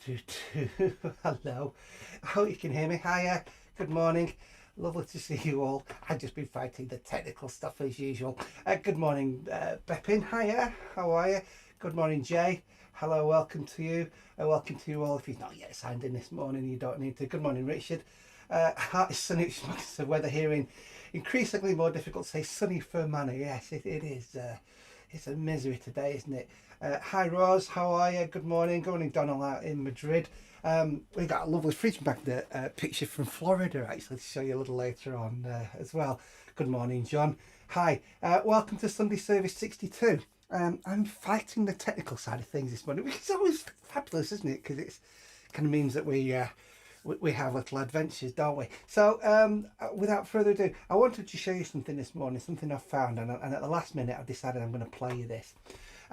Hello. I hope you can hear me. Hiya. Good morning. Lovely to see you all. I've just been fighting the technical stuff as usual. Good morning, Beppin. Hiya. How are you? Good morning, Jay. Hello. Welcome to you. Welcome to you all. If you've not yet signed in this morning, you don't need to. Good morning, Richard. It's sunny. It's the weather here increasingly more difficult to say sunny for Manor. Yes, it is. It's a misery today, isn't it? Hi Rose, how are you? Good morning. Good morning, Donald out in Madrid. We got a lovely fridge magnet picture from Florida actually to show you a little later on as well. Good morning, John. Hi, welcome to Sunday Service 62. I'm fighting the technical side of things this morning, which is always fabulous, isn't it? Because it kind of means that we have little adventures, don't we? So without further ado, I wanted to show you something this morning, something I've found, and at the last minute I've decided I'm going to play you this.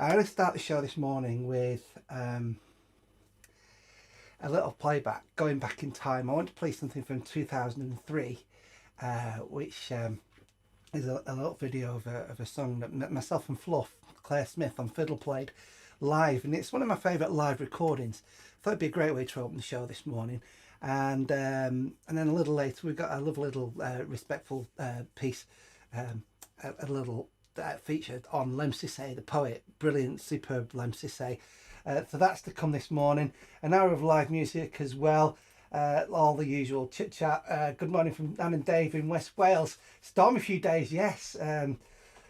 I'm going to start the show this morning with a little playback, going back in time. I want to play something from 2003, which is a little video of a song that myself and Fluff, Claire Smith on fiddle played live, and it's one of my favourite live recordings. I thought it'd be a great way to open the show this morning. And then a little later we've got a lovely little respectful piece, a little featured on Lem Sissay, the poet. Brilliant, superb Lem Sissay. So that's to come this morning. An hour of live music as well. All the usual chit chat. Good morning from Anne and Dave in West Wales. Stormy few days, yes.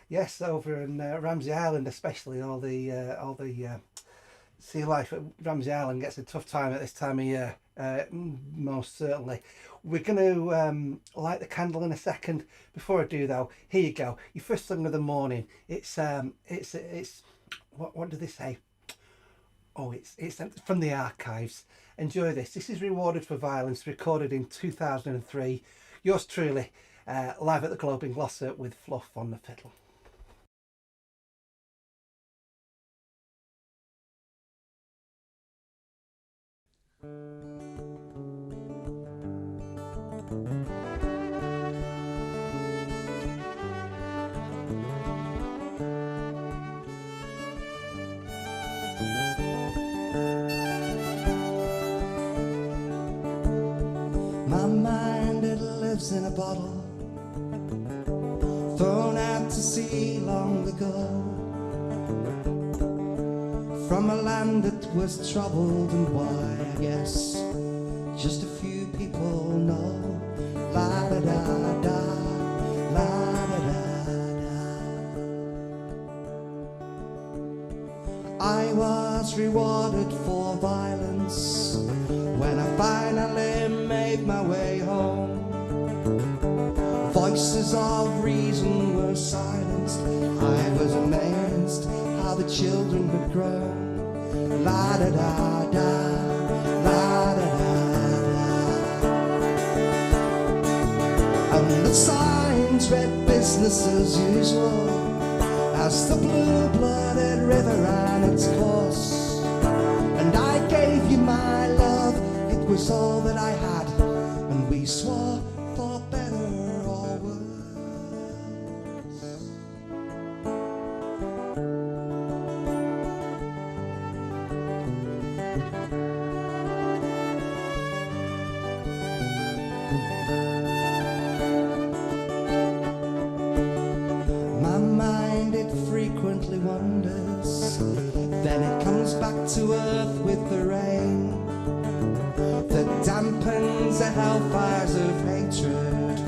Yes, over in Ramsey Island especially. All the sea life at Ramsey Island gets a tough time at this time of year. Most certainly. We're going to light the candle in a second. Before I do though, here you go. Your first song of the morning. It's what do they say? Oh, it's from the archives. Enjoy this. This is Rewarded for Violence, recorded in 2003. Yours truly, live at the Globe in Gloucester with Fluff on the fiddle. My mind, it lives in a bottle, thrown out to sea long ago, from a land that was troubled and why, I guess just a few people know. La da da da, la da da da. I was rewarded for violence when I finally made my way home. Voices of reason were silenced. I was amazed how the children had grown. La da da da, la da da da. And the signs read business as usual as the blue-blooded river ran its course. And I gave you my love, it was all that I had, and we swore for better or worse. My mind, it frequently wanders, then it comes back to earth with the rain that dampens the hellfires of hatred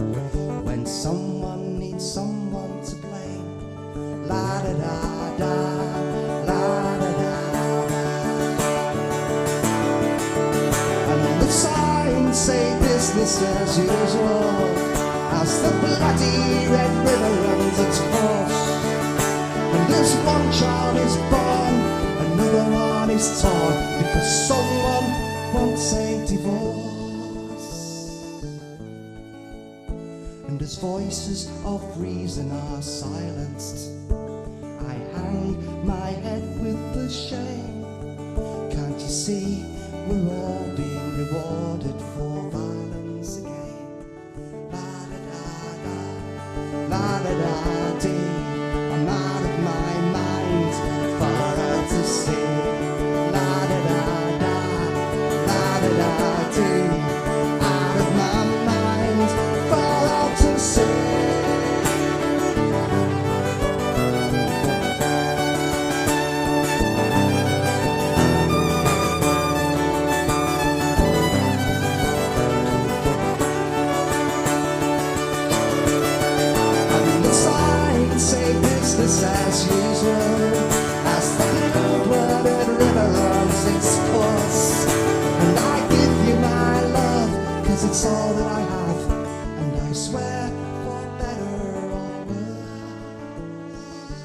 when someone needs someone to blame. La da da da, la da da da. And the signs say business as usual as the bloody red river runs its course. And as one child is born, another one is torn because someone wants a divorce. And as voices of reason are silenced, I hang my head with the shame. Can't you see we're all being rewarded for violence again? La da da da, la da da dee. I'm out of my mind, far out to sea. La da da da, all that I have, and I swear for better or worse.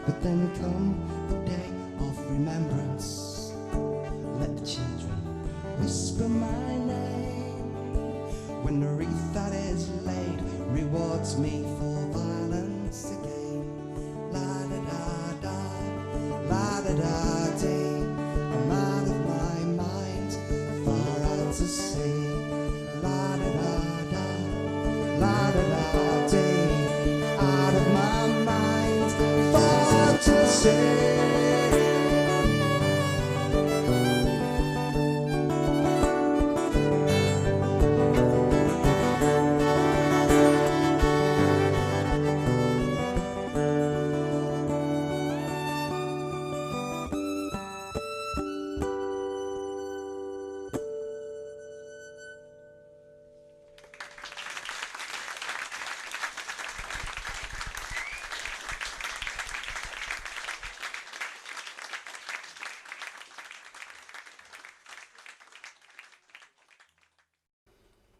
But then come the day of remembrance, let the children whisper my name, when the wreath that is laid rewards me for violence again. La da da da, la da da dee. I'm out of my mind, far out to sea. La da da da, la da da dee. Out of my mind, far out to sea.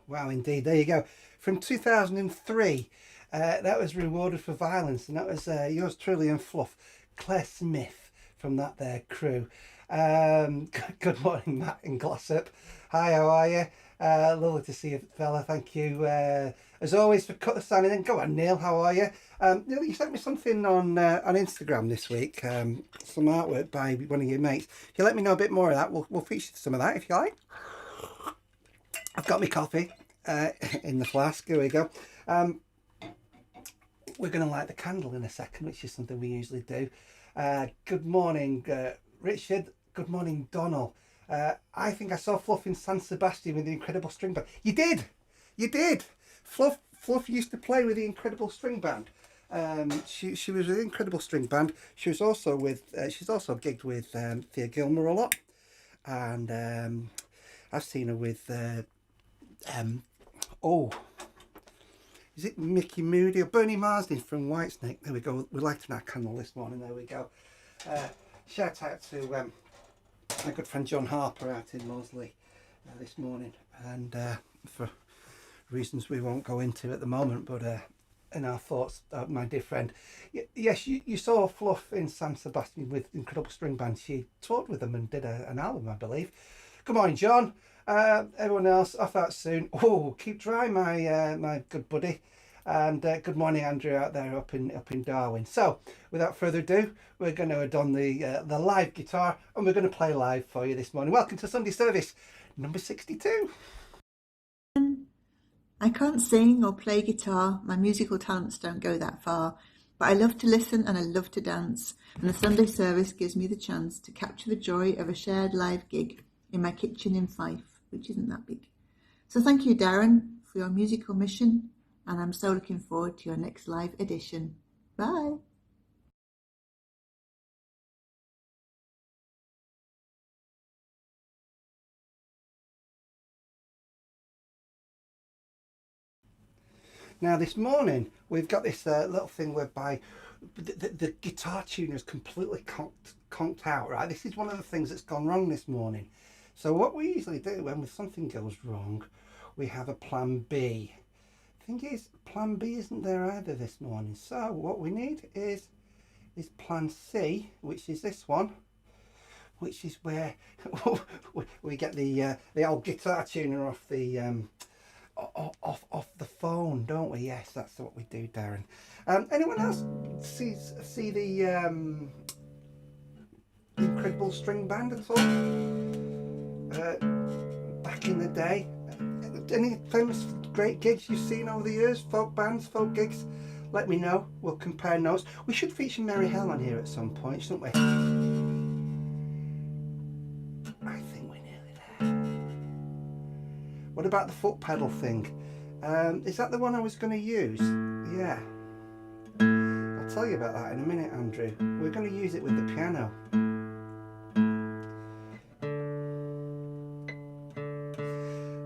Wow, indeed. There you go. From 2003, that was Rewarded for Violence, and that was yours truly and Fluff, Claire Smith from that there crew. Good morning, Matt in Glossop. Hi, how are you? Lovely to see you, fella. Thank you, as always, for signing in. Go on, Neil. How are you? Neil, you sent me something on Instagram this week. Some artwork by one of your mates. If you let me know a bit more of that, we'll feature some of that if you like. I've got my coffee in the flask. Here we go. We're going to light the candle in a second, which is something we usually do. Good morning, Richard. Good morning, Donald. I think I saw Fluff in San Sebastian with the Incredible String Band. You did. You did. Fluff used to play with the Incredible String Band. She was with the Incredible String Band. She was also with. She's also gigged with Thea Gilmer a lot, and I've seen her with. Is it Mickey Moody or Bernie Marsden from Whitesnake? There we go. We're lighting our candle this morning. There we go. Shout out to my good friend John Harper out in Moseley this morning, and for reasons we won't go into at the moment, but in our thoughts, my dear friend. Yes, you saw Fluff in San Sebastian with Incredible String Band. She toured with them and did an album, I believe. Good morning, John. Everyone else off out soon. Oh, keep dry, my good buddy. And good morning, Andrew, out there up in Darwin. So, without further ado, we're going to don the live guitar, and we're going to play live for you this morning. Welcome to Sunday service number 62. I can't sing or play guitar. My musical talents don't go that far. But I love to listen and I love to dance. And the Sunday service gives me the chance to capture the joy of a shared live gig in my kitchen in Fife, which isn't that big. So thank you, Darren, for your musical mission, and I'm so looking forward to your next live edition. Bye. Now this morning we've got this little thing whereby the guitar tuner is completely conked out, right? This is one of the things that's gone wrong this morning. So what we usually do when something goes wrong, we have a plan B. Thing is, plan B isn't there either this morning. So what we need is plan C, which is this one, which is where we get the old guitar tuner off the off the phone, don't we? Yes, that's what we do, Darren. Anyone else see the Incredible String Band at all? Back in the day, any famous great gigs you've seen over the years? Folk bands, folk gigs? Let me know. We'll compare notes. We should feature Mary Hell on here at some point, shouldn't we? I think we're nearly there. What about the foot pedal thing? Is that the one I was going to use? Yeah. I'll tell you about that in a minute, Andrew. We're going to use it with the piano.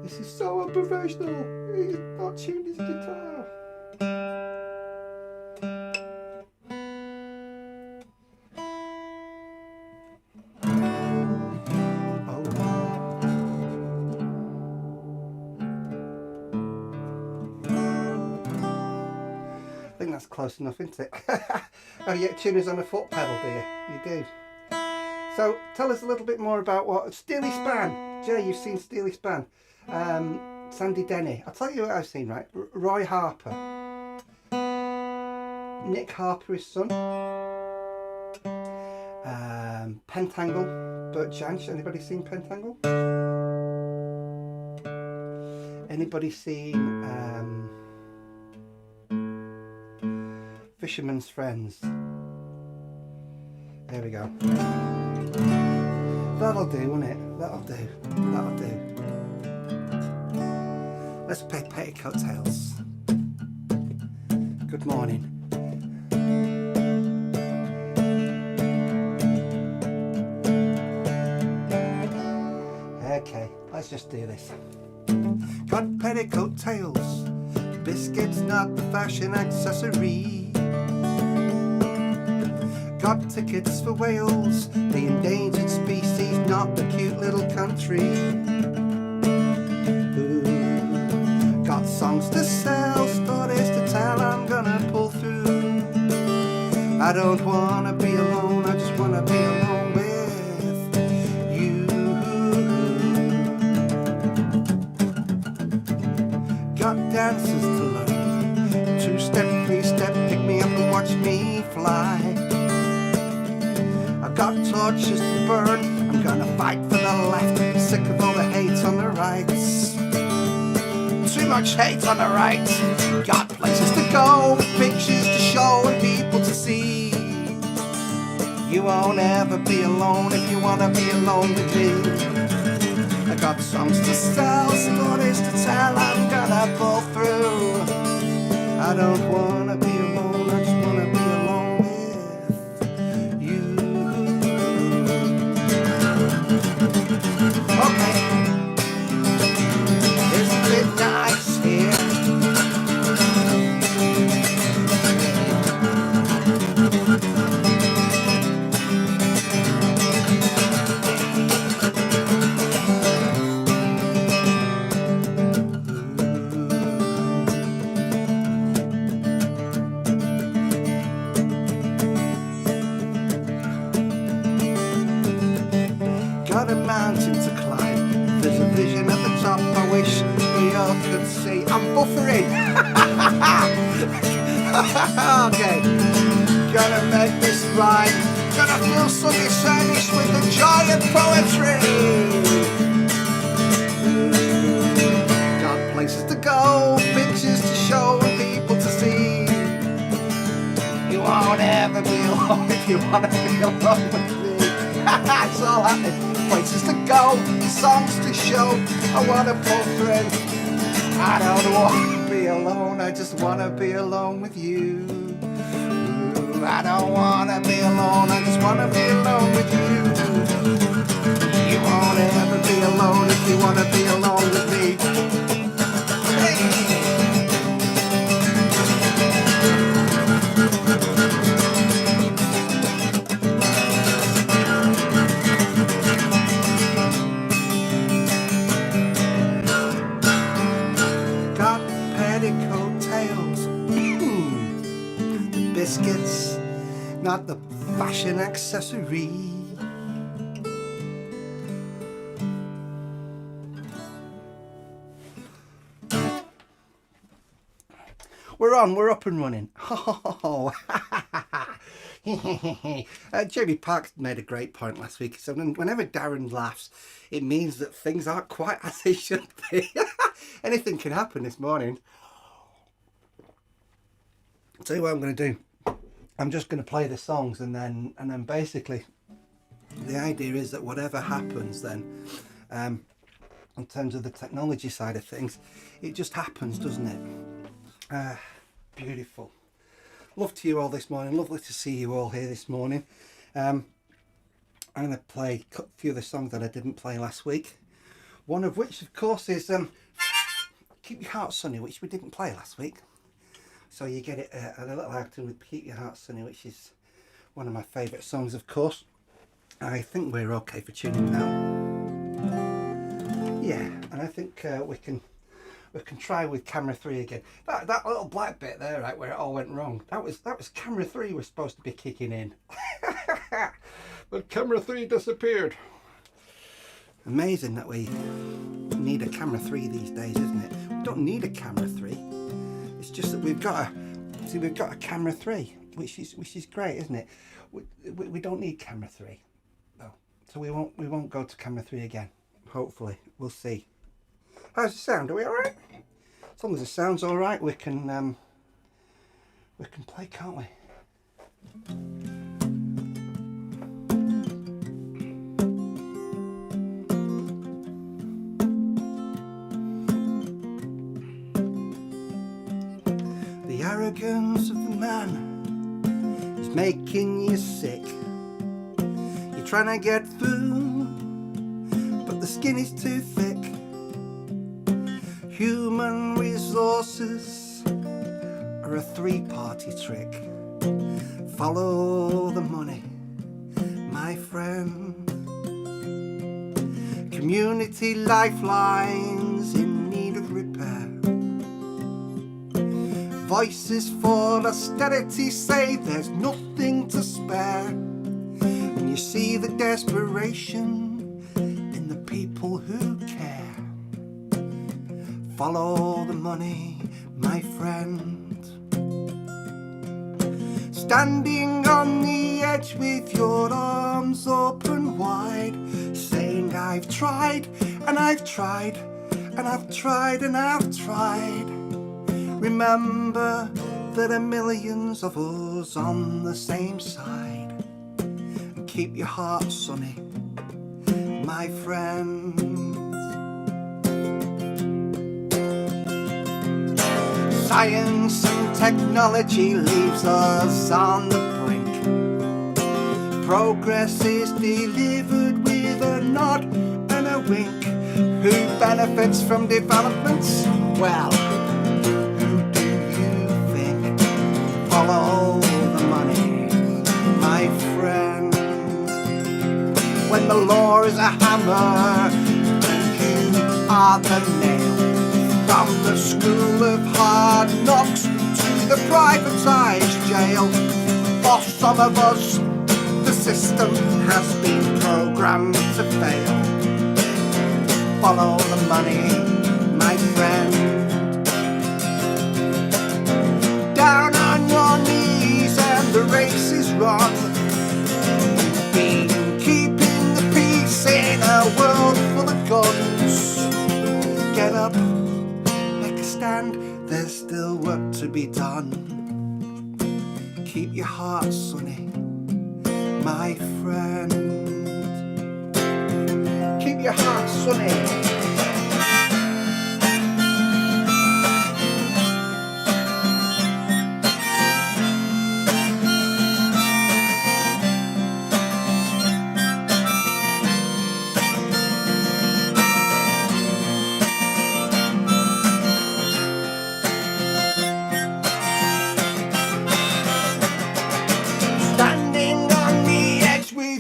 This is so unprofessional. He's not tuned his guitar. That's close enough, isn't it? Oh, yeah, tuners on a foot pedal, do you? You do. So tell us a little bit more about what Steely Span. Jay, you've seen Steely Span. Sandy Denny. I'll tell you what I've seen, right? Roy Harper. Nick Harper, his son. Pentangle. Bert Jansch. Anybody seen Pentangle? Anybody seen Fisherman's Friends? There we go. That'll do, won't it? That'll do. That'll do. Let's play Petticoat Tales. Good morning. Okay, let's just do this. Got petticoat tails, biscuits not the fashion accessory. Got tickets for Wales, the endangered species, not the cute little country. Ooh. Got songs to sell, stories to tell, I'm gonna pull through. I don't wanna be alone, I just wanna be alone with you. Got dances to learn, 2-step, 3-step, pick me up and watch me fly. I've got torches to burn, I'm gonna fight for the left, sick of all the hate on the rights. Too much hate on the right. Got places to go, pictures to show and people to see. You won't ever be alone if you wanna be alone with me. I got songs to sell, stories to tell, I'm gonna pull through. I don't wanna be alone, I just wanna be alone with you. Okay. It's a bit nice here. Got a mountain to climb. There's a vision at the top I wish we all could see. I'm buffering. Okay. Gonna make this rhyme. Gonna feel sunny stylish with the joy of poetry. Got places to go, pictures to show and people to see. You won't ever be alone if you wanna be alone with me. It's all happening. Places to go, songs to show. I wanna pull through. I don't wanna be alone, I just wanna be alone with you. Ooh, I don't wanna be alone, I just wanna be alone with you. You won't ever be alone if you wanna be alone with me. Hey. Biscuits, not the fashion accessory. We're on, we're up and running. Oh. Jamie Parks made a great point last week. So whenever Darren laughs, it means that things aren't quite as they should be. Anything can happen this morning. I'll tell you what I'm going to do. I'm just going to play the songs and then basically the idea is that whatever happens then, in terms of the technology side of things, it just happens, doesn't it? Beautiful. Love to you all this morning. Lovely to see you all here this morning. I'm going to play a few of the songs that I didn't play last week. One of which, of course, is Keep Your Heart Sunny, which we didn't play last week. So you get it a little acting with Keep Your Heart Sunny, which is one of my favourite songs, of course. I think we're okay for tuning now. Yeah, and I think we can we can try with camera 3 again. That little black bit there, right, where it all went wrong, that was camera 3 was supposed to be kicking in. But camera 3 disappeared. Amazing that we need a camera 3 these days, isn't it? We don't need a camera 3. It's just that we've got a camera 3, which is great, isn't it? We don't need camera 3 though, so we won't go to camera 3 again. Hopefully, we'll see. How's the sound? Are we all right? As long as the sound's all right, we can play, can't we? The arrogance of the man is making you sick. You're trying to get through, but the skin is too thick. Human resources are a three-party trick. Follow the money, my friend. Community lifelines in need of repair. Voices for austerity say there's nothing to spare. When you see the desperation in the people who care. Follow the money, my friend. Standing on the edge with your arms open wide, saying I've tried and I've tried and I've tried and I've tried. Remember there are millions of us on the same side. And keep your heart sunny, my friend. Science and technology leaves us on the brink. Progress is delivered with a nod and a wink. Who benefits from developments? Well, who do you think? Follow the money, my friend. When the law is a hammer and you are the nail. From the school of hard knocks to the privatised jail. For some of us, the system has been programmed to fail. Follow the money, my friend. Down on your knees and the race is run. Been keeping the peace in a world full of guns. Get up. Stand, there's still work to be done. Keep your heart sunny, my friend. Keep your heart sunny.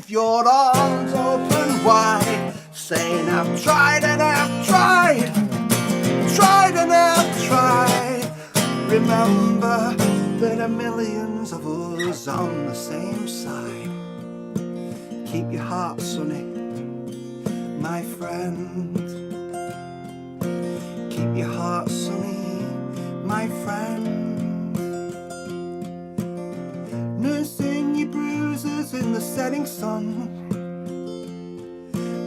Your arms open wide, saying I've tried and I've tried, tried and I've tried. Remember, there are millions of us on the same side. Keep your heart sunny, my friend. Keep your heart sunny, my friend. Nursing your bruises in the setting sun.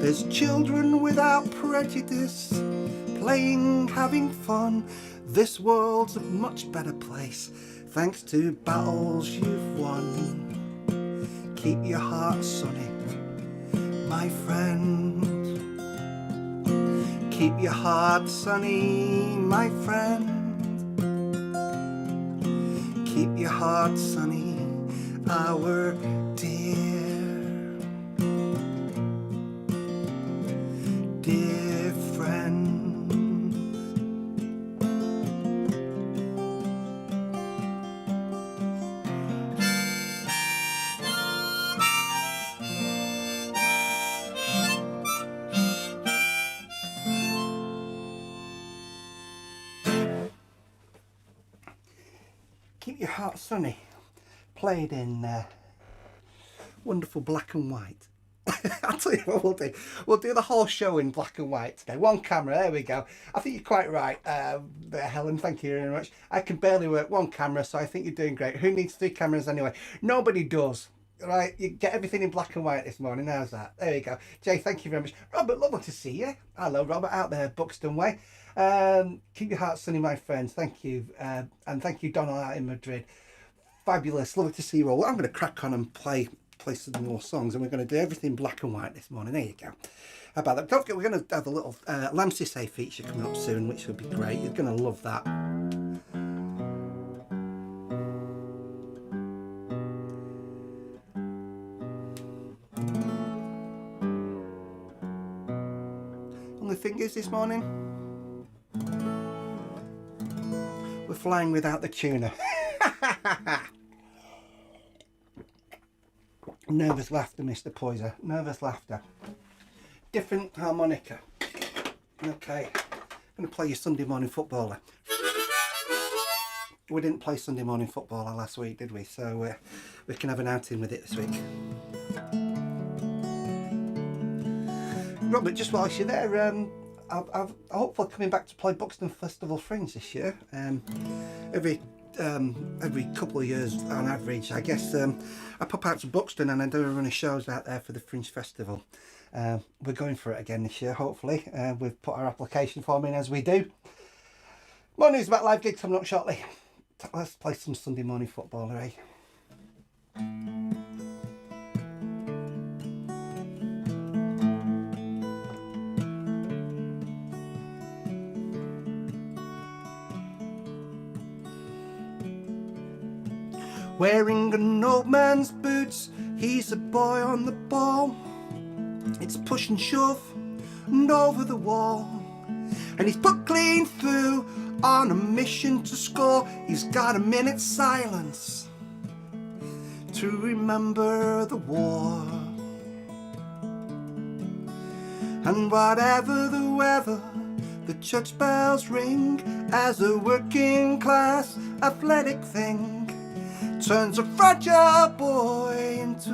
There's children without prejudice, playing, having fun. This world's a much better place, thanks to battles you've won. Keep your heart sunny, my friend. Keep your heart sunny, my friend. Keep your heart sunny, our dear, dear friend. Keep Your Heart Sunny, played in wonderful black and white. I'll tell you what we'll do. We'll do the whole show in black and white today. One camera, there we go. I think you're quite right, Helen, thank you very much. I can barely work one camera, so I think you're doing great. Who needs 3 cameras anyway? Nobody does. Right, you get everything in black and white this morning. How's that? There you go. Jay, thank you very much. Robert, lovely to see you. Hello, Robert, out there, Buxton Way. Keep your heart sunny, my friends. Thank you. And thank you, Donald, out in Madrid. Fabulous. Lovely to see you all. I'm going to crack on and play some more songs, and we're going to do everything black and white this morning. There you go. How about that? Don't forget, we're going to have a little Lamsey Say feature coming up soon, which will be great. You're going to love that. Only thing is, this morning we're flying without the tuna. Nervous laughter, Mr. Poyzer. Nervous laughter. Different harmonica. Okay. I'm going to play you Sunday Morning Footballer. We didn't play Sunday Morning Footballer last week, did we? So we can have an outing with it this week. Robert, just whilst you're there, I've hopefully coming back to play Buxton Festival Fringe this year. Every couple of years on average, I guess. I pop out to Buxton and I do a run of shows out there for the Fringe Festival. We're going for it again this year, hopefully. We've put our application form in as we do. More news about live gigs coming up shortly. Let's play some Sunday Morning Footballer, eh? Wearing an old man's boots, he's a boy on the ball. It's push and shove and over the wall, and he's put clean through on a mission to score. He's got a minute's silence to remember the war. And whatever the weather, the church bells ring as a working class athletic thing turns a fragile boy into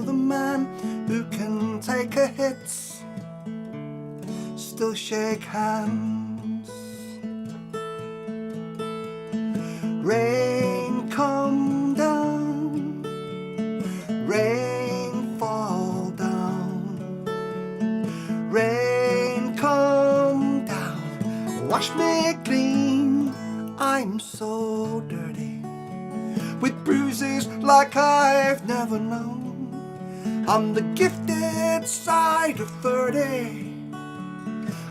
the man who can take a hit, still shake hands. Rain come down, rain fall down, rain come down, wash me clean, I'm so dirty, with bruises like I've never known. On the gifted side of 30,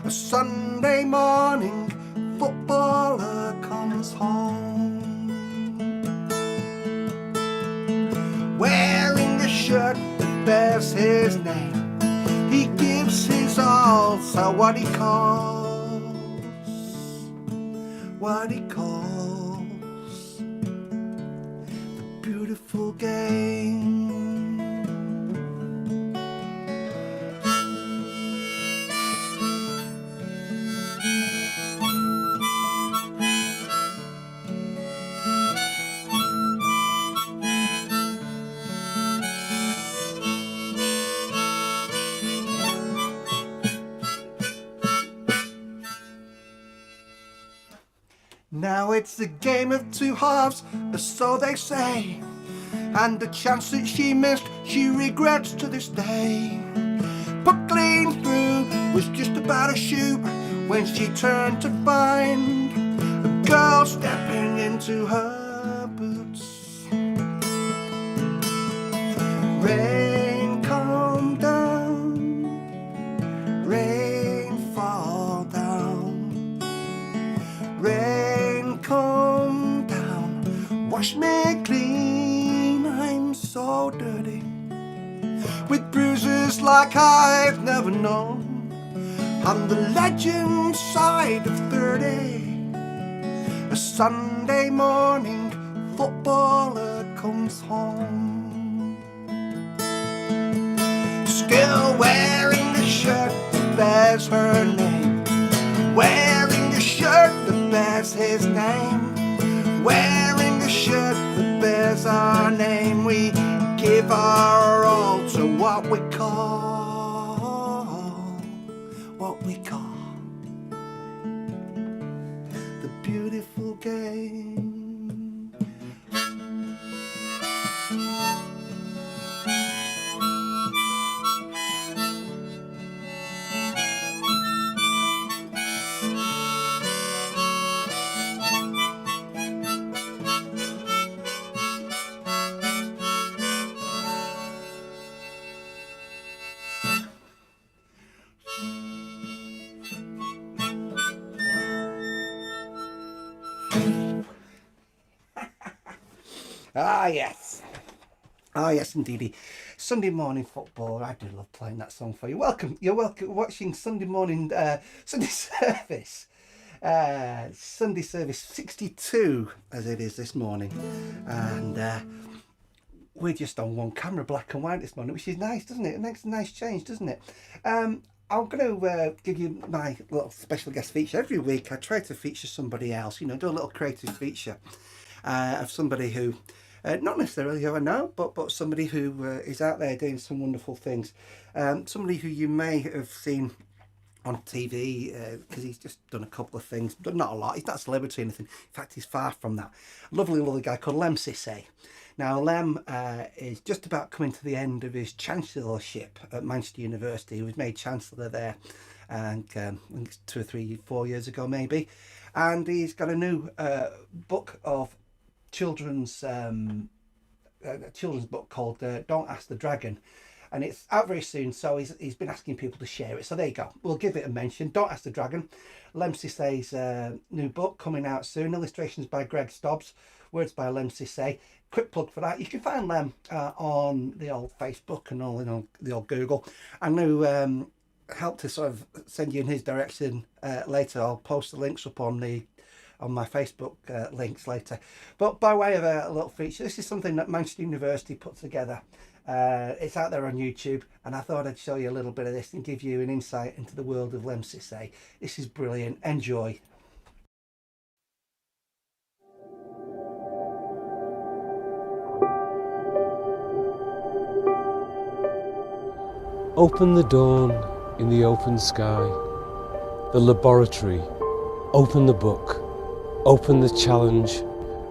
a Sunday morning footballer comes home, wearing a shirt that bears his name. He gives his all, so what he calls the beautiful game. Now it's a game of two halves, so they say, and the chance that she missed, she regrets to this day. Put clean through, was just about to shoot, when she turned to find a girl stepping into her boots. Rain come down, rain fall down, rain come down, wash me clean, I'm so dirty, with bruises like I've never known. On the legend side of 30, a Sunday morning footballer comes home, still wearing a shirt that bears her name, wearing a shirt that bears his name, wearing a shirt that bears our name. We give our all to what we call the beautiful game. Ah yes indeedy. Sunday morning football. I do love playing that song for you. You're welcome watching Sunday morning Sunday service. Sunday service 62 as it is this morning, and we're just on one camera, black and white this morning, which is nice, doesn't it? It makes a nice change, doesn't it? I'm going to give you my little special guest feature. Every week I try to feature somebody else, do a little creative feature of somebody who, not necessarily who I know, but somebody who is out there doing some wonderful things. Somebody who you may have seen on TV, because he's just done a couple of things, but not a lot. He's not a celebrity or anything. In fact, he's far from that. Lovely guy called Lem Sissay. Now, Lem is just about coming to the end of his chancellorship at Manchester University. He was made chancellor there, and I think it's 2 or 3, 4 years ago maybe. And he's got a new book of children's book called Don't Ask the Dragon. And it's out very soon, so he's been asking people to share it. So there you go. We'll give it a mention. Don't Ask the Dragon. Lem Sissay's new book coming out soon. Illustrations by Greg Stobbs. Words by Lem Sissay. Quick plug for that. You can find Lem on the old Facebook and all, the old Google. I'm going to help to sort of send you in his direction later. I'll post the links up on my Facebook links later. But by way of a little feature, this is something that Manchester University put together. It's out there on YouTube, and I thought I'd show you a little bit of this and give you an insight into the world of Lem Sissay. This is brilliant. Enjoy. Open the dawn in the open sky, the laboratory, open the book, open the challenge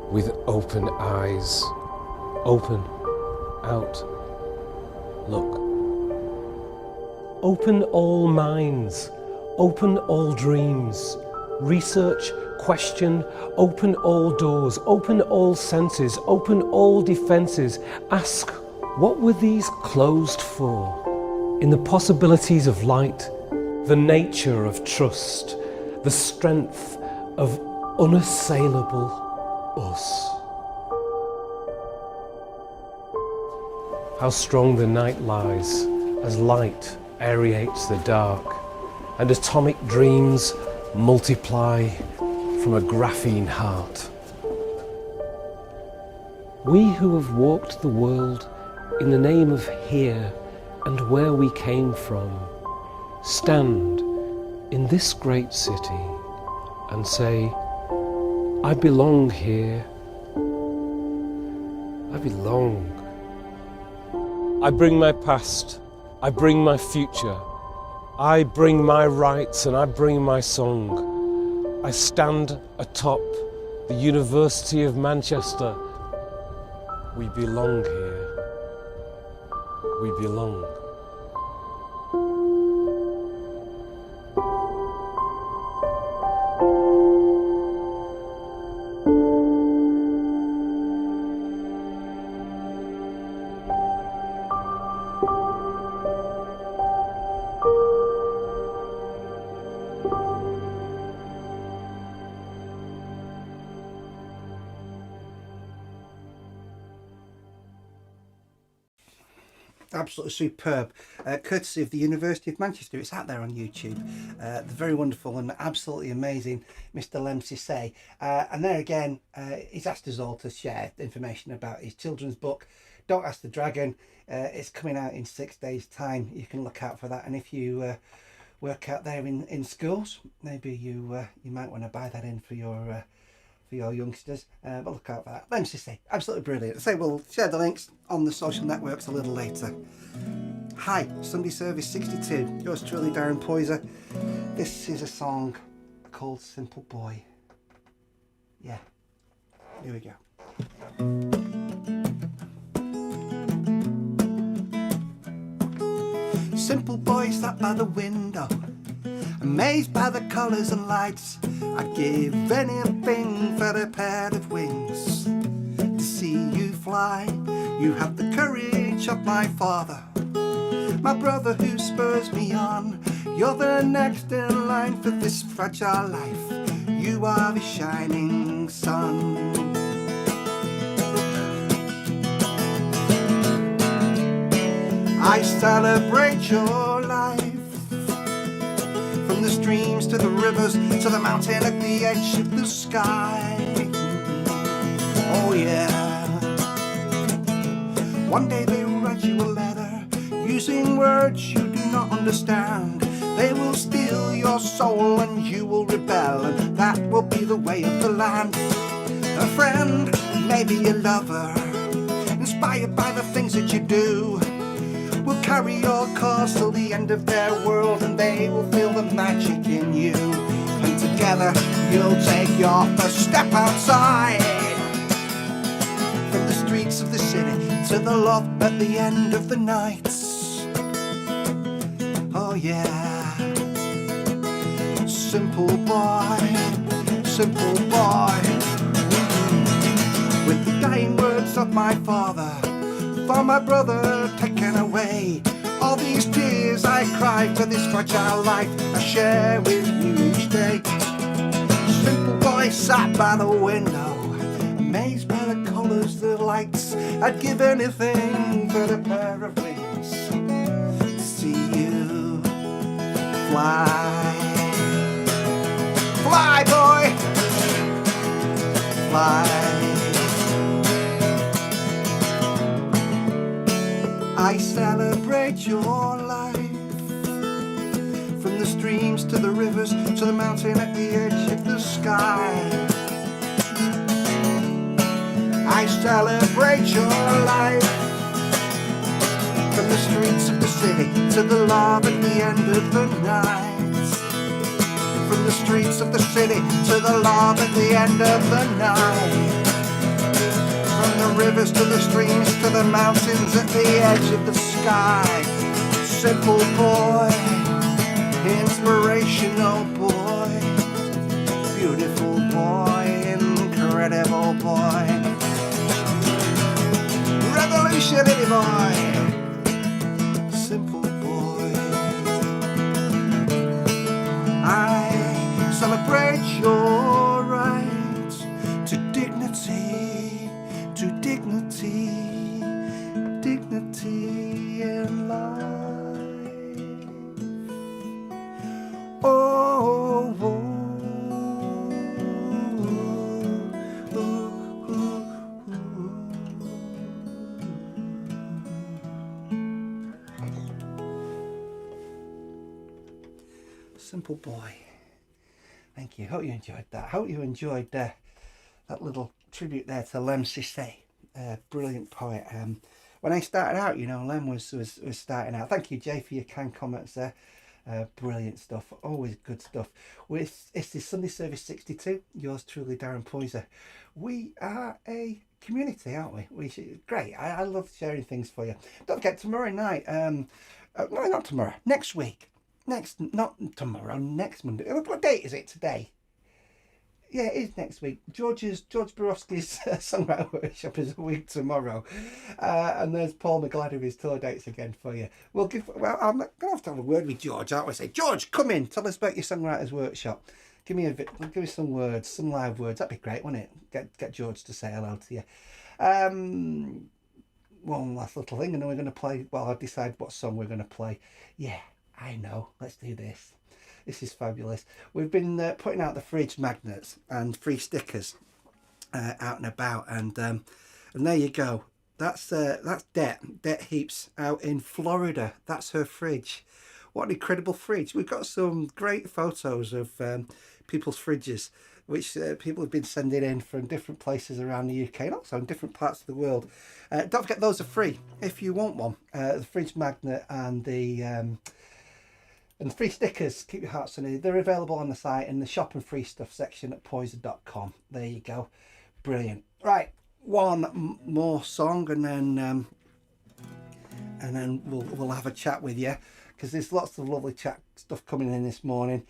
with open eyes. Open, out, look. Open all minds, open all dreams, research, question, open all doors, open all senses, open all defences. Ask, what were these closed for? In the possibilities of light, the nature of trust, the strength of unassailable us. How strong the night lies as light aerates the dark, and atomic dreams multiply from a graphene heart. We who have walked the world in the name of here and where we came from, stand in this great city and say, I belong here. I belong. I bring my past, I bring my future, I bring my rights and I bring my song. I stand atop the University of Manchester. We belong here. We belong. Absolutely superb, courtesy of the University of Manchester. It's out there on YouTube. The very wonderful and absolutely amazing Mr. Lem Sissay. And there again, he's asked us all to share information about his children's book, Don't Ask the Dragon. It's coming out in 6 days' time. You can look out for that. And if you work out there in schools, maybe you might want to buy that in for for your youngsters. But look out for that. Let me just say, absolutely brilliant. So we'll share the links on the social networks a little later. Hi, Sunday Service 62. Yours truly, Darren Poyzer. This is a song called Simple Boy. Yeah, here we go. Simple boy sat by the window, amazed by the colours and lights. I'd give anything for a pair of wings to see you fly. You have the courage of my father, my brother who spurs me on. You're the next in line for this fragile life. You are the shining sun. I celebrate your life, from the streams to the rivers to the mountain at the edge of the sky. Oh yeah. One day they will write you a letter using words you do not understand. They will steal your soul and you will rebel, and that will be the way of the land. A friend, maybe a lover, inspired by the things that you do, will carry your cause till the end of their world, and they will feel the magic in you. And together you'll take your first step outside, from the streets of the city to the love at the end of the night. Oh yeah. Simple boy, simple boy. With the dying words of my father, for my brother taken away, all these tears I cry for this fragile life I share with you each day. Simple boy sat by the window, amazed by the colours, the lights. I'd give anything for a pair of wings to see you fly. Fly, boy, fly. I celebrate your life, from the streams to the rivers to the mountain at the edge of the sky. I celebrate your life, from the streets of the city to the love at the end of the night. From the streets of the city to the love at the end of the night. From the rivers to the streams to the mountains at the edge of the sky. Simple boy, inspirational boy, beautiful boy, incredible boy, revolutionary boy, simple boy. I celebrate your right to dignity, dignity in life. Oh, oh, oh, oh, oh. Simple boy. Thank you. Hope you enjoyed that. Hope you enjoyed that little tribute there to Lem Sissay, brilliant poet. When I started out, you know, Lem was starting out. Thank you, Jay, for your kind comments there. Brilliant stuff. Always good stuff. It's the Sunday Service 62. Yours truly, Darren Poyzer. We are a community, aren't we? Great. I love sharing things for you. Don't forget, tomorrow night. No, not tomorrow. Next week. Not tomorrow. Next Monday. What date is it today? Yeah, it is next week. George Borowski's songwriter workshop is a week tomorrow, and there's Paul McGlad with his tour dates again for you. I'm gonna have to have a word with George, aren't we? Say, George, come in, tell us about your songwriters workshop. Give me some words, some live words. That'd be great, wouldn't it? Get George to say hello to you. One last little thing, and then we're gonna play. Well, I'll decide what song we're gonna play. Yeah, I know. Let's do this. This is fabulous. We've been putting out the fridge magnets and free stickers out and about, and there you go. That's Det Heaps out in Florida. That's her fridge. What an incredible fridge. We've got some great photos of people's fridges. which people have been sending in from different places around the UK and also in different parts of the world. Don't forget, those are free if you want one. The fridge magnet and the free stickers, Keep Your Heart Sunny, they're available on the site in the shop and free stuff section at poyzer.com. There you go. Brilliant. Right, one more song and then we'll have a chat with you, because there's lots of lovely stuff coming in this morning.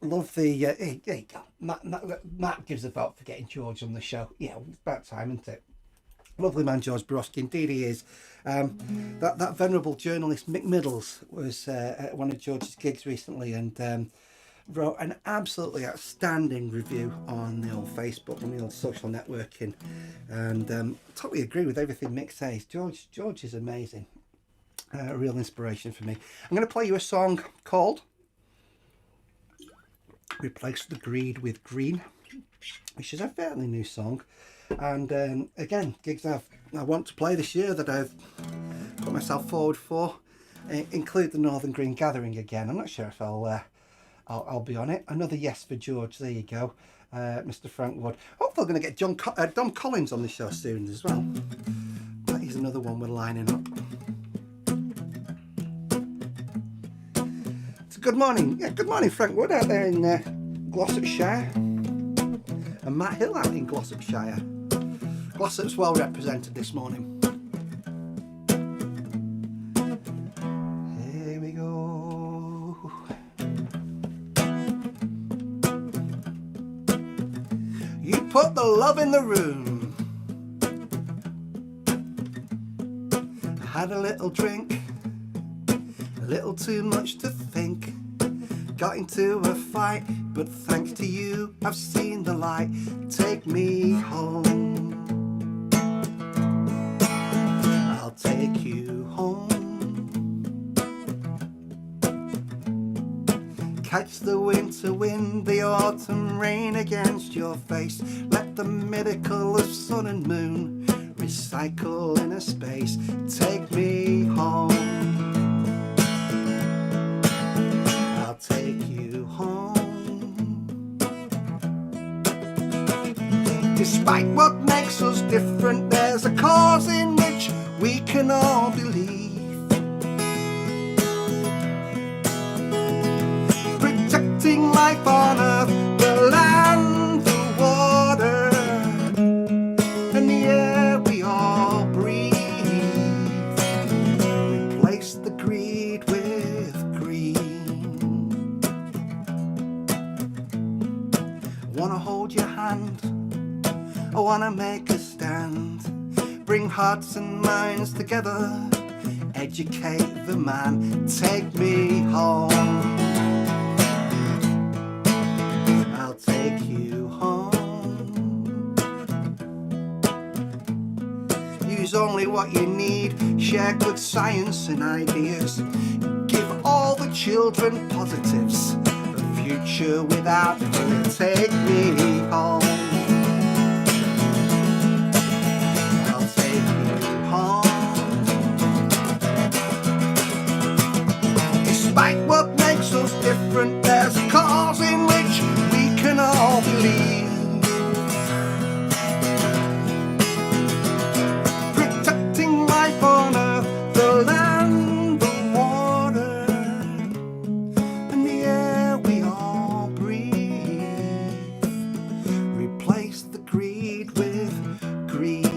Love the here you go. Matt gives a vote for getting George on the show. Yeah, it's about time, isn't it? Lovely man, George Borowski. Indeed he is. That venerable journalist Mick Middles was at one of George's gigs recently and wrote an absolutely outstanding review on the old Facebook and the old social networking, and totally agree with everything Mick says. George is amazing. A real inspiration for me. I'm going to play you a song called Replace the Greed with Green, which is a fairly new song. And again, gigs I want to play this year that I've put myself forward for include the Northern Green Gathering again. I'm not sure if I'll be on it. Another yes for George. There you go, Mr. Frank Wood. Hopefully, I'm going to get Dom Collins on the show soon as well. That is another one we're lining up. So good morning, good morning, Frank Wood out there in Gloucestershire, and Matt Hill out in Gloucestershire. Gloucester's well represented this morning. Here we go. You put the love in the room. I had a little drink, a little too much to think. Got into a fight, but thanks to you, I've seen the light. Take me home. I'll take you home. Catch the winter wind, the autumn rain against your face. Let the miracle of sun and moon recycle in a space. Take me home. I'll take you home. Despite what makes us different, there's a cause in which we can all believe. Protecting life on earth, the land, the water, and the air we all breathe. Replace the greed with green. I wanna hold your hand, I wanna make a stand. Bring hearts and minds together, educate the man. Take me home. I'll take you home. Use only what you need, share good science and ideas. Give all the children positives, a future without fear. Take me home. Despite what makes us different, there's a cause in which we can all believe. Protecting life on earth, the land, the water, and the air we all breathe. Replace the greed with green.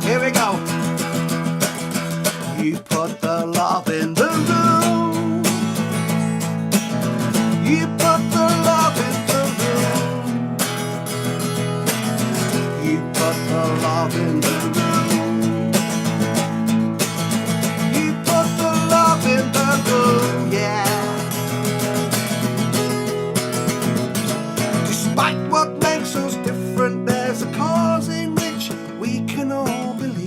Here we go. You put the love in the room. You put the love in the room. You put the love in the room. You put the love in the room, yeah. Despite what makes us different, there's a cause in which we can all believe.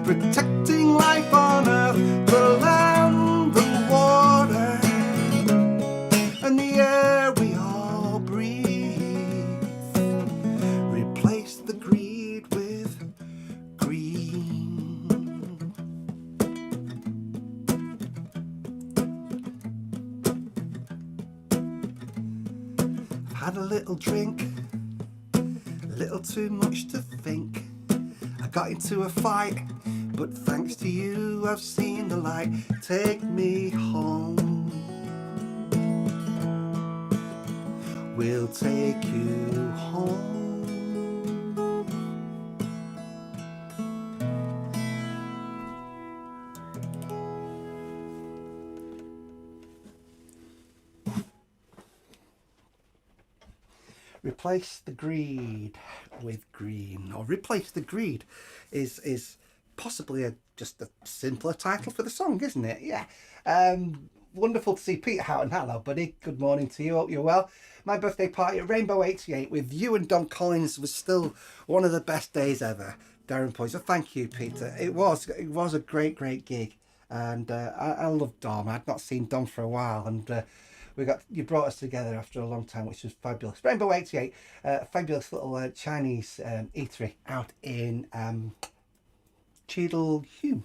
Protecting life on earth, the land, the water, and the air we all breathe. Replace the greed with had a little drink, a little too much to think. I got into a fight, but thanks to you I've seen the light. Take me home, we'll take you home. Replace the greed with green, or replace the greed is possibly just a simpler title for the song, isn't it? Yeah. Wonderful to see Peter Houghton. Hello, buddy. Good morning to you. Hope you're well. My birthday party at Rainbow 88 with you and Don Collins was still one of the best days ever. Darren Poyzer, thank you, Peter. It was a great gig, and I love Dom. I'd not seen Dom for a while, and you brought us together after a long time, which was fabulous. Rainbow 88, fabulous little Chinese eatery out in Cheadle Hulme.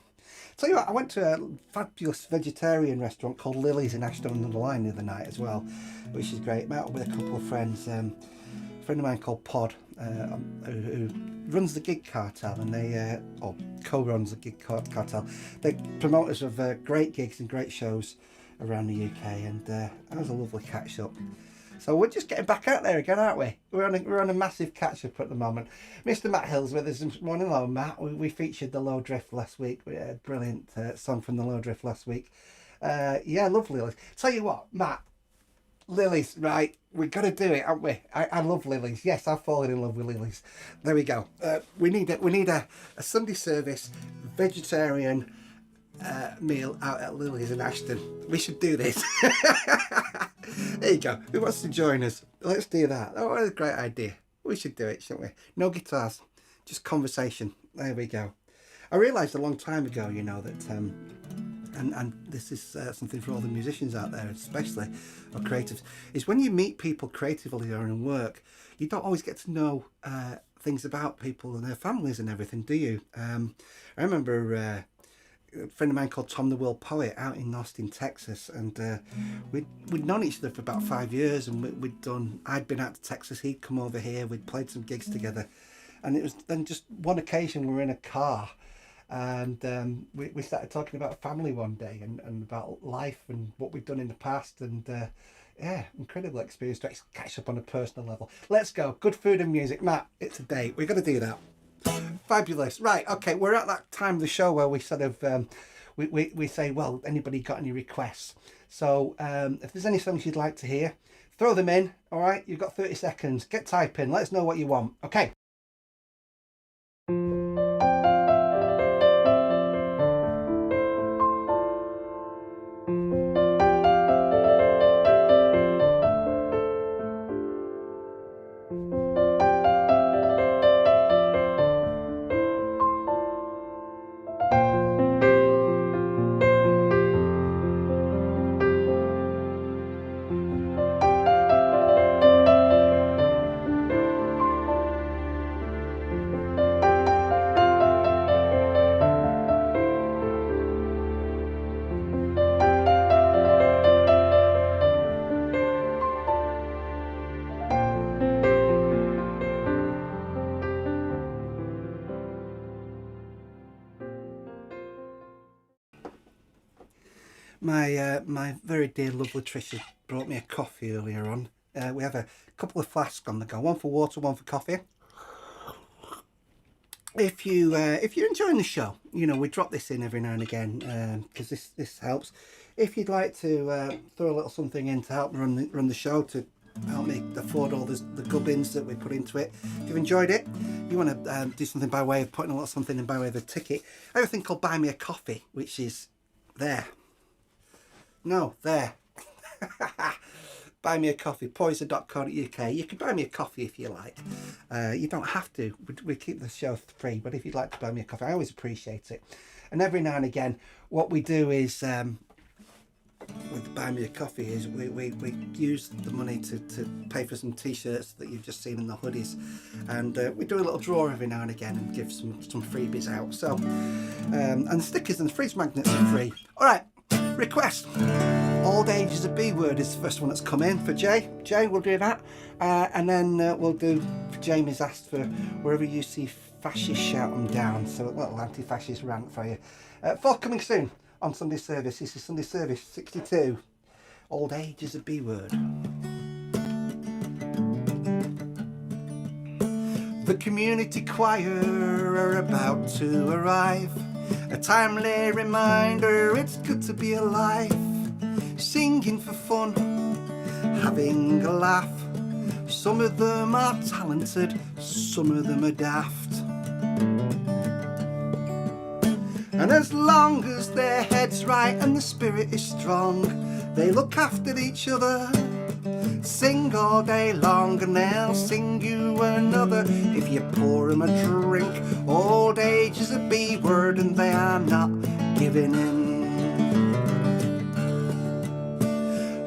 Tell you what, I went to a fabulous vegetarian restaurant called Lily's in Ashton-under-Lyne the other night as well, which is great. Met up with a couple of friends. A friend of mine called Pod, who runs the Gig Cartel, and they or co-runs the Gig Cartel. They're promoters of great gigs and great shows around the UK, and that was a lovely catch up. So we're just getting back out there again, aren't we? We're on a massive catch up at the moment. Mr. Matt Hill's with us this morning. Hello, Matt. We featured the Low Drift last week. We had a brilliant song from the Low Drift last week. Yeah, love Lilies. Tell you what, Matt, Lilies, right? We've got to do it, haven't we? I love Lilies. Yes, I've fallen in love with Lilies. There we go. We need a Sunday service vegetarian meal out at Lily's in Ashton. We should do this. There you go. Who wants to join us? Let's do that. Oh, what a great idea. We should do it, shouldn't we? No guitars, just conversation. There we go. I realised a long time ago, you know, that and this is something for all the musicians out there, especially, or creatives, is when you meet people creatively or in work, you don't always get to know things about people and their families and everything, do you? I remember a friend of mine called Tom the World Poet out in Austin, Texas, and we'd known each other for about 5 years, and I'd been out to Texas, he'd come over here, we'd played some gigs together, and it was then just one occasion we were in a car, and we started talking about family one day, and about life and what we've done in the past, and yeah, incredible experience to catch up on a personal level. Let's go. Good food and music. Matt, it's a date. We've got to do that. Fabulous. Right, okay, we're at that time of the show where we sort of we say, well, anybody got any requests? So if there's any songs you'd like to hear, throw them in. All right, you've got 30 seconds. Get typing. Let us know what you want. Okay. My very dear love Latricia brought me a coffee earlier on. We have a couple of flasks on the go, one for water, one for coffee. If you're enjoying the show, you know, we drop this in every now and again because this helps. If you'd like to throw a little something in to help me run the show, to help me afford all the gubbins that we put into it. If you've enjoyed it, you want to do something by way of putting a little something in by way of a ticket, I have a thing called Buy Me a Coffee, which is there. No, there. Buy me a coffee, poyzer.co.uk. You can buy me a coffee if you like. You don't have to. We keep the show free, but if you'd like to buy me a coffee, I always appreciate it. And every now and again, what we do is, with Buy Me a Coffee, is we use the money to pay for some t-shirts that you've just seen in the hoodies. And we do a little draw every now and again and give some freebies out. So, and stickers and fridge magnets are free. All right. Request. Old age is a B word is the first one that's come in for Jay. Jay, we'll do that. And then we'll do, Jamie's asked for wherever you see fascists, shout them down. So a little anti-fascist rant for you. Forthcoming soon on Sunday Service. This is Sunday Service 62. Old age is a B word. The community choir are about to arrive. A timely reminder it's good to be alive. Singing for fun, having a laugh. Some of them are talented, some of them are daft. And as long as their head's right and the spirit is strong, they look after each other. Sing all day long and they'll sing you another if you pour them a drink. Old age is a B word and they are not giving in.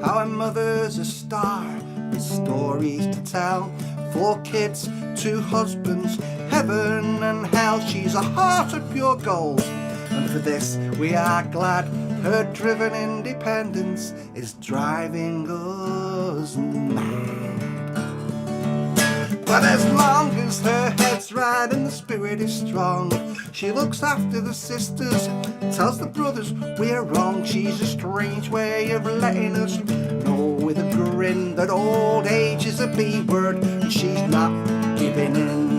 Our mother's a star with stories to tell. 4 kids, 2 husbands, heaven and hell. She's a heart of pure gold, and for this we are glad. Her driven independence is driving us mad. But as long as her head's right and the spirit is strong, she looks after the sisters, tells the brothers we're wrong. She's a strange way of letting us know with a grin that old age is a B word and she's not giving in.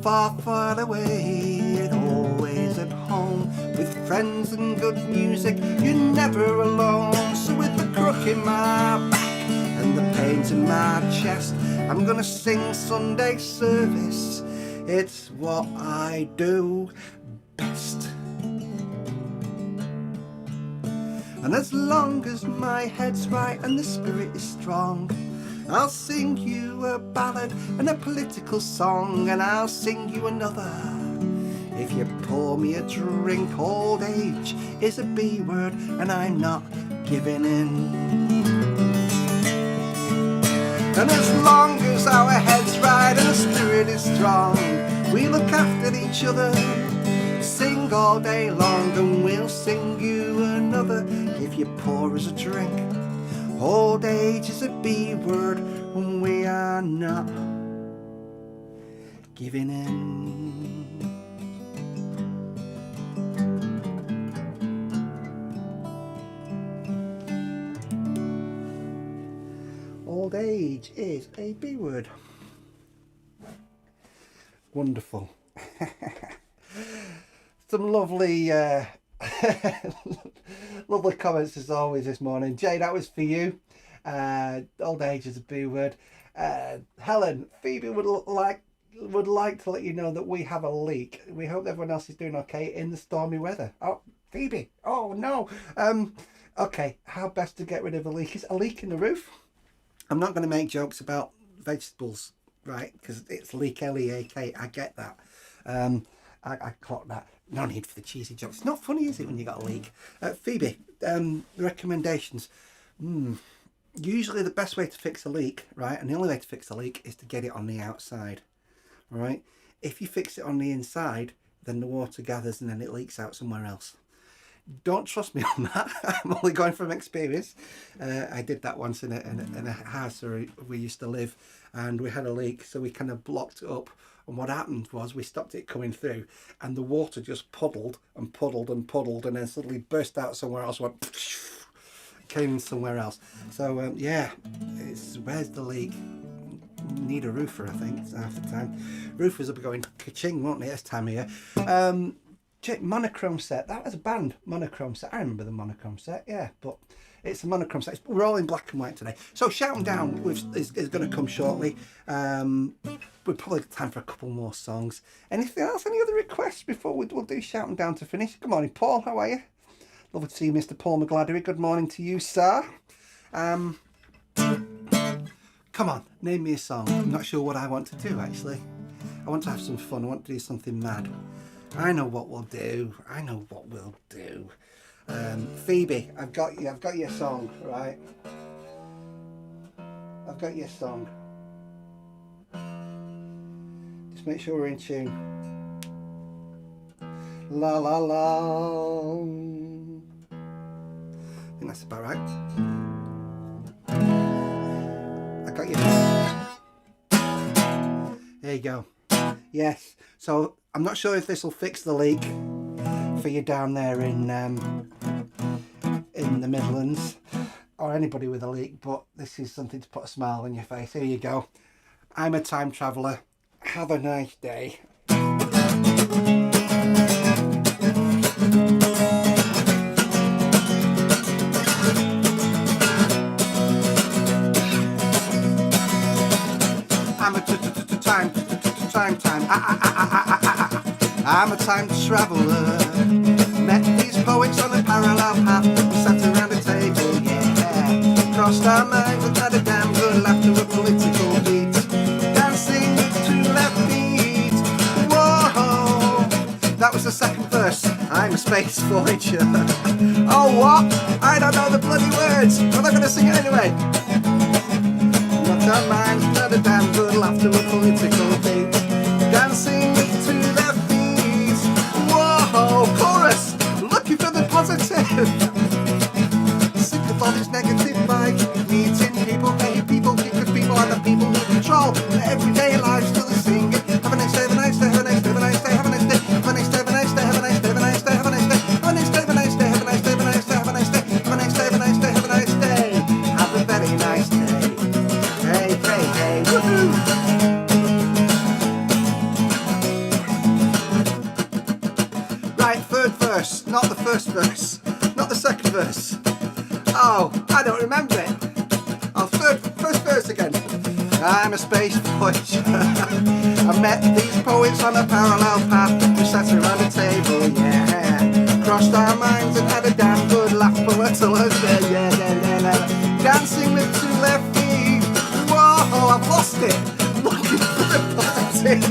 Far, far away and always at home, with friends and good music, you're never alone. So with the crook in my back and the pains in my chest, I'm gonna sing Sunday Service. It's what I do best. And as long as my head's right and the spirit is strong, I'll sing you a ballad and a political song, and I'll sing you another if you pour me a drink. Old age is a B word and I'm not giving in. And as long as our head's right and the spirit is strong, we look after each other. Sing all day long and we'll sing you another if you pour us a drink. Old age is a B word and we are not giving in. Old age is a B word. Wonderful. Some lovely lovely comments as always this morning. Jay, that was for you. Old age is a B word. Helen, Phoebe would like to let you know that we have a leak. We hope everyone else is doing okay in the stormy weather. Oh, Phoebe, oh no. Okay, how best to get rid of a leak? Is a leak in the roof? I'm not going to make jokes about vegetables, right? Because it's leak, L-E-A-K. I get that. I clock that. No need for the cheesy jokes. It's not funny, is it, when you got a leak? Phoebe, recommendations. Usually the best way to fix a leak, right, and the only way to fix a leak is to get it on the outside, right? If you fix it on the inside, then the water gathers and then it leaks out somewhere else. Don't trust me on that. I'm only going from experience. I did that once in a house where we used to live, and we had a leak, so we kind of blocked it up. And what happened was we stopped it coming through, and the water just puddled and puddled and puddled, and then suddenly burst out somewhere else. Went came somewhere else. So yeah, where's the leak? Need a roofer, I think, half the time. Roofers will be going ka-ching, won't they, this time of year. Monochrome set, that was a band, Monochrome set. I remember the Monochrome set, yeah, but it's a Monochrome set. We're all in black and white today. So Shout 'em Down is going to come shortly. We've probably got time for a couple more songs. Anything else? Any other requests before we'll do Shout 'em Down to finish? Good morning, Paul, how are you? Lovely to see you, Mr. Paul McGladdery. Good morning to you, sir. Come on, name me a song. I'm not sure what I want to do, actually. I I want to have some fun. I want to do something mad. I know what we'll do. I know what we'll do. Phoebe, I've got you. I've got your song, right? I've got your song. Just make sure we're in tune. La la la. I think that's about right. I got you. There you go. Yes. So I'm not sure if this will fix the leak for you down there in the Midlands, or anybody with a leak, but this is something to put a smile on your face. Here you go. I'm a time traveller. Have a nice day. I'm a time. I'm a time traveller. Met these poets on a parallel path. We sat around a table, yeah. Crossed our minds and had a damn good laugh to a political beat. Dancing to left beat. Whoa! That was the second verse. I'm a space Poyzer. Oh what? I don't know the bloody words. But I'm gonna sing it anyway. Crossed our minds and had a damn good laugh to a political beat. Dancing to left beat. Whoa! Chorus! Looking for the positive. Sick of all these negative vibes. Meeting people, paying people, because people are the people who control the everyday life. Still singing. Have a nice day, have a nice day, have a nice day, have a nice day, have a nice day, have a nice day, have a nice day, have a nice day, have a nice day, have a nice day, have a nice day, have a nice day, have a nice day, have a nice day, have a nice day, have a nice day, have a nice day, have a nice day. Have a very nice day. Hey, hey, hey, woohoo! Right, third verse, not the first verse, not the second verse. Oh, I don't remember it. Oh, first verse again. I'm a space Poyzer. I met these poets on a parallel path. We sat around a table, yeah. Crossed our minds and had a damn good laugh. Poezer, yeah. Dancing with two left feet. Whoa, I've lost it. Looking for the positive.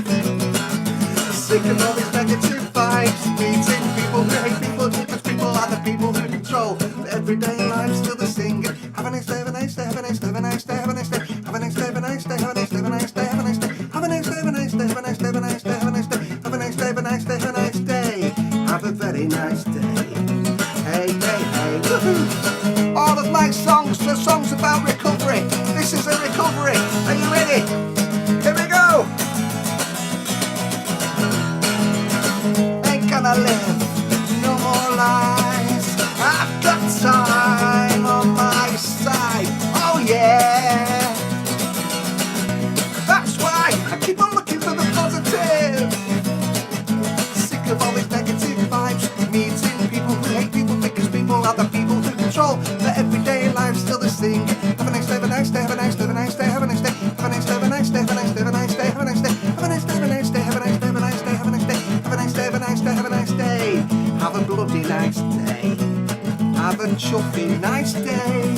Sick of all these negative vibes. Meeting people who hate people, because people are the people who control the everyday life. Still the singing. Have a nice day, have a nice day, have a nice day, have a nice day, have a nice day, have a nice day, have a nice day, have a nice day, have a nice day, have a nice day, have a nice day, have a nice day, have a nice day, have a nice day, have a nice day, have a nice day, have a nice day, have a nice day. Have a very nice day. Hey, hey, hey, woohoo! All of my songs are songs about recovery. This is a recovery. Are you ready? Here we go. Ain't gonna live no more lies. I've got time on my side. Oh yeah. That's why I keep on looking for the positive. Sick of all these negative vibes. Meeting people who hate people, because people are the people who control the everyday life. Still the sing. Have a nice day, have a nice day, have a nice day, have a nice day, have a nice day, have a nice day, have a nice day, have a nice day, have a nice day, have a nice day, have a nice day, have a nice day, have a nice day, have a nice day, have a nice day, have a nice day, have a nice day, have a nice day. Have a bloody nice day. Have a chuffy nice day.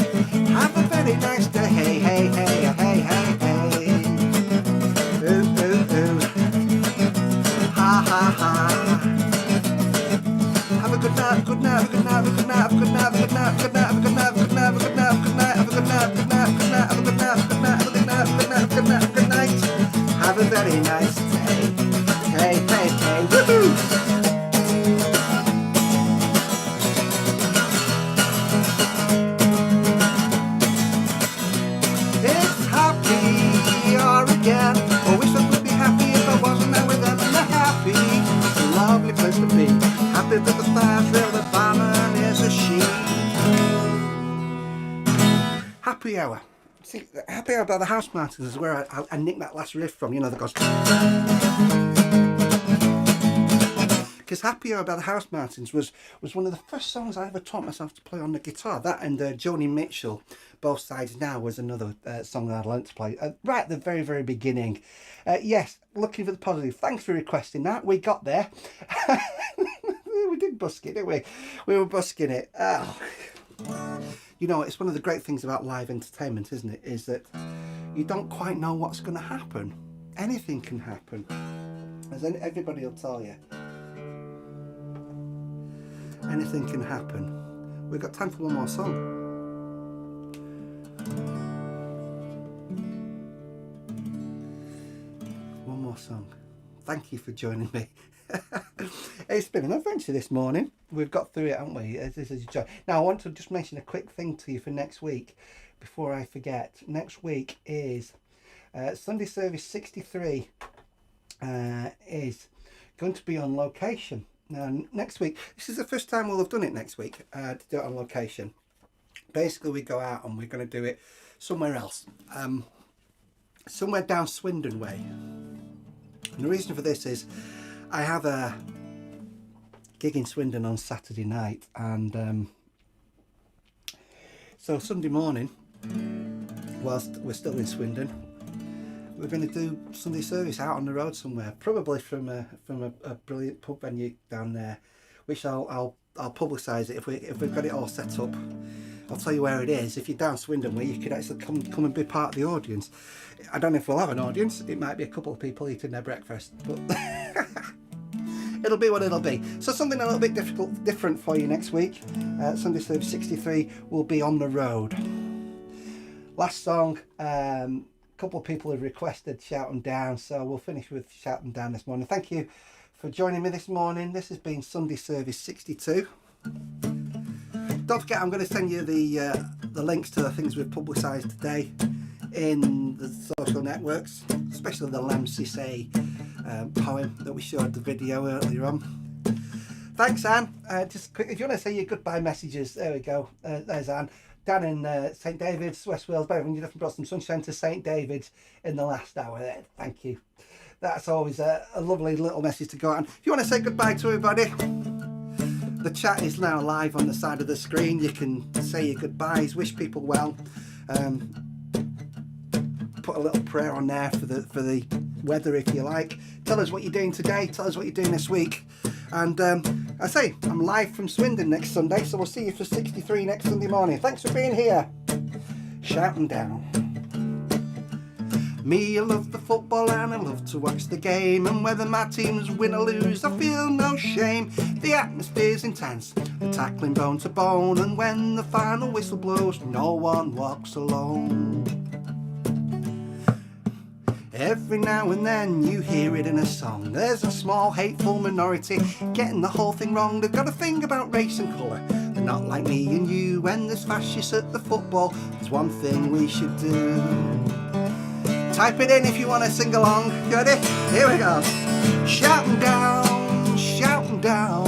Have a very nice day. Hey, hey, hey, hey, hey, hey. Ooh, ooh, ooh. Ha, ha, ha. Have a good night, good night, good night, good night, good night, good night, good night, good night, good night, good night, good night, have a good night, good night, good night, have a good night, good night, good night, good night, good night, good night. Have a very nice day. Hey, hey, hey, woohoo! It's happy or again. I wish I could be happy if I wasn't there with them. And they're happy. It's a lovely place to be. Happy with the fire drill, the barman is a sheep. Happy hour. See, happy hour by the House Martins is where I nicked that last riff from. You know, that goes. Because Happy Hour by the House Martins was one of the first songs I ever taught myself to play on the guitar. That and Joni Mitchell, Both Sides Now, was another song that I learnt to play right at the very, very beginning. Yes, looking for the positive. Thanks for requesting that. We got there. We did busk it, didn't we? We were busking it. Oh. You know, it's one of the great things about live entertainment, isn't it? Is that you don't quite know what's going to happen. Anything can happen. As everybody will tell you, anything can happen. We've got time for one more song. One more song. Thank you for joining me. It's been an adventure this morning. We've got through it, haven't we? This is a joy. Now, I want to just mention a quick thing to you for next week before I forget. Next week is Sunday Service 63 is going to be on location. Now, next week, this is the first time we'll have done it next week, to do it on location. Basically, we go out and we're going to do it somewhere else. Somewhere down Swindon way. And the reason for this is I have a gig in Swindon on Saturday night, and so Sunday morning, whilst we're still in Swindon, we're going to do Sunday service out on the road somewhere, probably from a brilliant pub venue down there, which I'll publicise it if we've got it all set up. I'll tell you where it is. If you're down Swindon way, you could actually come and be part of the audience. I don't know if we'll have an audience. It might be a couple of people eating their breakfast, but it'll be what it'll be. So something a little bit different for you next week. Sunday Service 63 will be on the road. Last song, couple of people have requested Shout 'em Down, so we'll finish with Shout 'em Down this morning. Thank you for joining me this morning. This has been Sunday Service 62. Don't forget, I'm going to send you the links to the things we've publicised today in the social networks, especially the Lamsey Say poem that we showed the video earlier on. Thanks, Anne. Just quick, if you want to say your goodbye messages, there we go. There's Anne. Down in St David's, West Wales, Beverly, from brought some sunshine to St David's in the last hour there. Thank you. That's always a lovely little message to go out. And if you want to say goodbye to everybody, the chat is now live on the side of the screen. You can say your goodbyes, wish people well, put a little prayer on there for the weather if you like. Tell us what you're doing today, tell us what you're doing this week. And I say, I'm live from Swindon next Sunday, so we'll see you for 63 next Sunday morning. Thanks for being here. Shout 'em down. Me, I love the football and I love to watch the game, and whether my teams win or lose, I feel no shame. The atmosphere's intense, the tackling bone to bone, and when the final whistle blows, no one walks alone. Every now and then you hear it in a song. There's a small hateful minority getting the whole thing wrong. They've got a thing about race and colour. They're not like me and you. When there's fascists at the football, there's one thing we should do. Type it in if you want to sing along. Got it? Here we go. Shout 'em down, shout 'em down.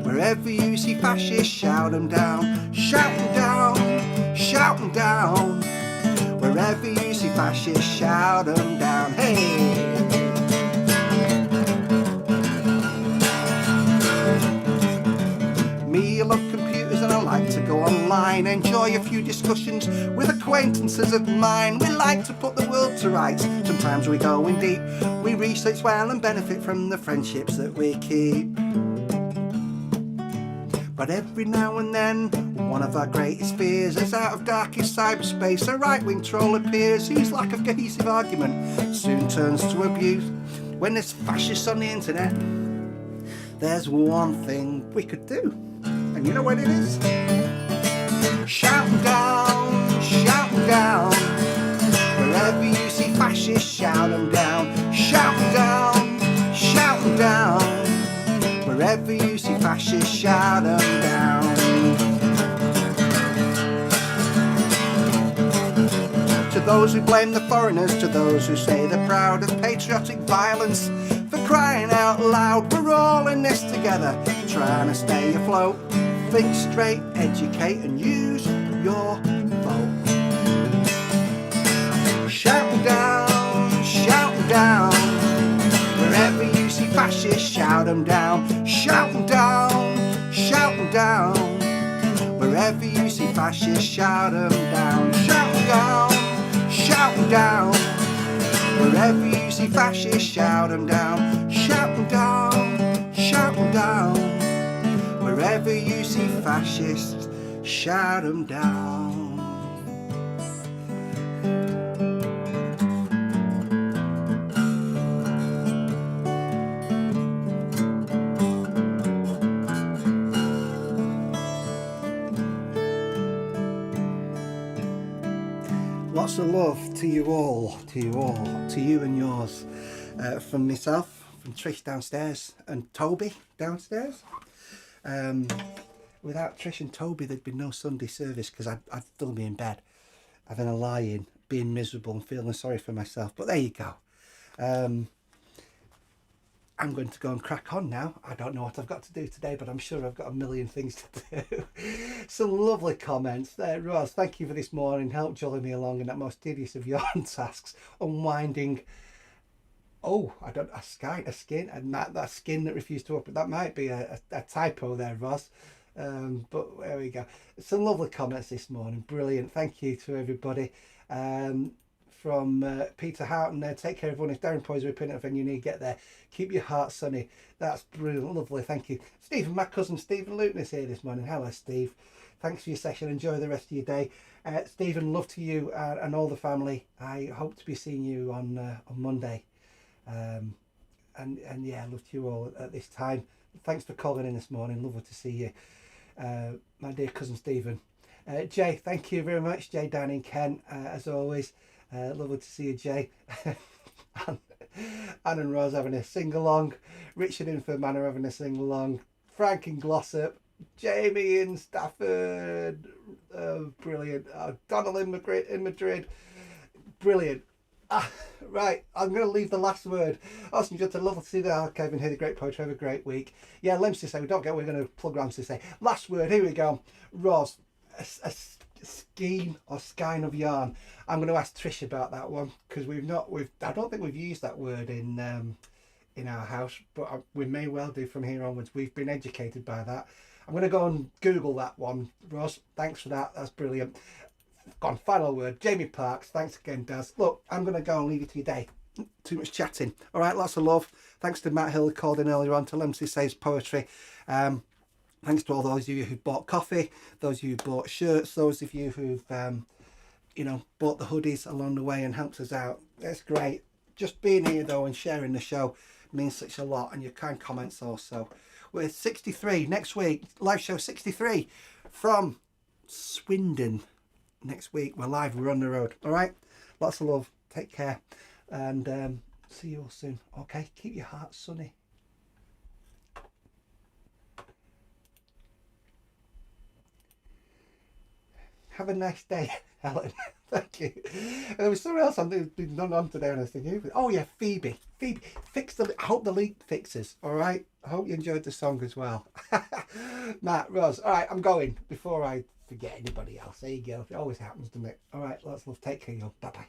Wherever you see fascists, shout 'em down. Shout 'em down, shout 'em down. Wherever you see fascists, shout 'em down. Hey! Me, I love computers and I like to go online, enjoy a few discussions with acquaintances of mine. We like to put the world to rights. Sometimes we go in deep. We research well and benefit from the friendships that we keep. But every now and then, one of our greatest fears is out of darkest cyberspace. A right-wing troll appears whose lack of cohesive argument soon turns to abuse. When there's fascists on the internet, there's one thing we could do. And you know what it is? Shout 'em down, shout 'em down. Wherever you see fascists, shout 'em down. Shout 'em down, shout 'em down. Wherever you see fascists, shout 'em down. To those who blame the foreigners, to those who say they're proud of patriotic violence, for crying out loud, we're all in this together, trying to stay afloat. Think straight, educate and use your vote. Shout 'em down, shout 'em down. Wherever you see fascists, shout 'em down. Shout 'em down, shout 'em down. Wherever you see fascists, shout 'em down. Shout 'em down, shout 'em down. Wherever you see fascists, shout 'em down. Shout 'em down, shout 'em down. Wherever you see fascists, shout 'em down. Lots of love to you all, to you and yours, from myself, from Trish downstairs and Toby downstairs. Without Trish and Toby, there'd be no Sunday service because I'd still be in bed, having a lie-in, being miserable and feeling sorry for myself. But there you go. I'm going to go and crack on now. I don't know what I've got to do today, but I'm sure I've got a million things to do. Some lovely comments there. Roz, thank you for this morning. Help jolly me along in that most tedious of yarn tasks. Unwinding. Oh, I don't. A skin, and that skin that refused to open. That might be a typo there, Roz. But there we go. Some lovely comments this morning. Brilliant. Thank you to everybody. From Peter Houghton there, take care everyone. If Darren Poyzer repentant of any you need, get there. Keep your heart sunny. That's brilliant, lovely, thank you. Stephen, my cousin Stephen Luton is here this morning. Hello Steve, thanks for your session, enjoy the rest of your day. Stephen, love to you and all the family. I hope to be seeing you on Monday. And yeah, love to you all at this time. Thanks for calling in this morning, lovely to see you. My dear cousin Stephen. Jay, thank you very much. Jay down in Kent, as always. Lovely to see you, Jay. Anne and Rose having a sing-along. Richard in Manor having a sing-along. Frank in Glossop. Jamie in Stafford. Brilliant. Donald in Madrid. Brilliant. Right, I'm going to leave the last word. Awesome, just lovely to see the archive and hear the great poetry. Have a great week. Yeah, Lems to say, we're going to plug around to say. Last word, here we go. Rose, a skein or skein of yarn. I'm going to ask Trish about that one because I don't think we've used that word in our house, but we may well do from here onwards. We've been educated by that. I'm going to go and Google that one. Ross, thanks for that. That's brilliant. Gone, final word. Jamie Parks, thanks again, Daz. Look, I'm going to go and leave you to your day. Too much chatting. All right, lots of love. Thanks to Matt Hill who called in earlier on to Lemsey Says Poetry. Thanks to all those of you who bought coffee, those of you who bought shirts, those of you who've, bought the hoodies along the way and helped us out. That's great. Just being here though and sharing the show means such a lot, and your kind comments also. We're 63 next week, live show 63 from Swindon. Next week we're live, we're on the road. All right, lots of love, take care, and see you all soon. Okay, keep your heart sunny. Have a nice day, Helen. Thank you. There was someone else I've been on today, and I was thinking, oh yeah, Phoebe, fix I hope the leak fixes. All right, I hope you enjoyed the song as well. Matt, Rose, all right, I'm going before I forget anybody else. There you go. It always happens, doesn't it? All right, lots of love. Take care, y'all. Bye bye.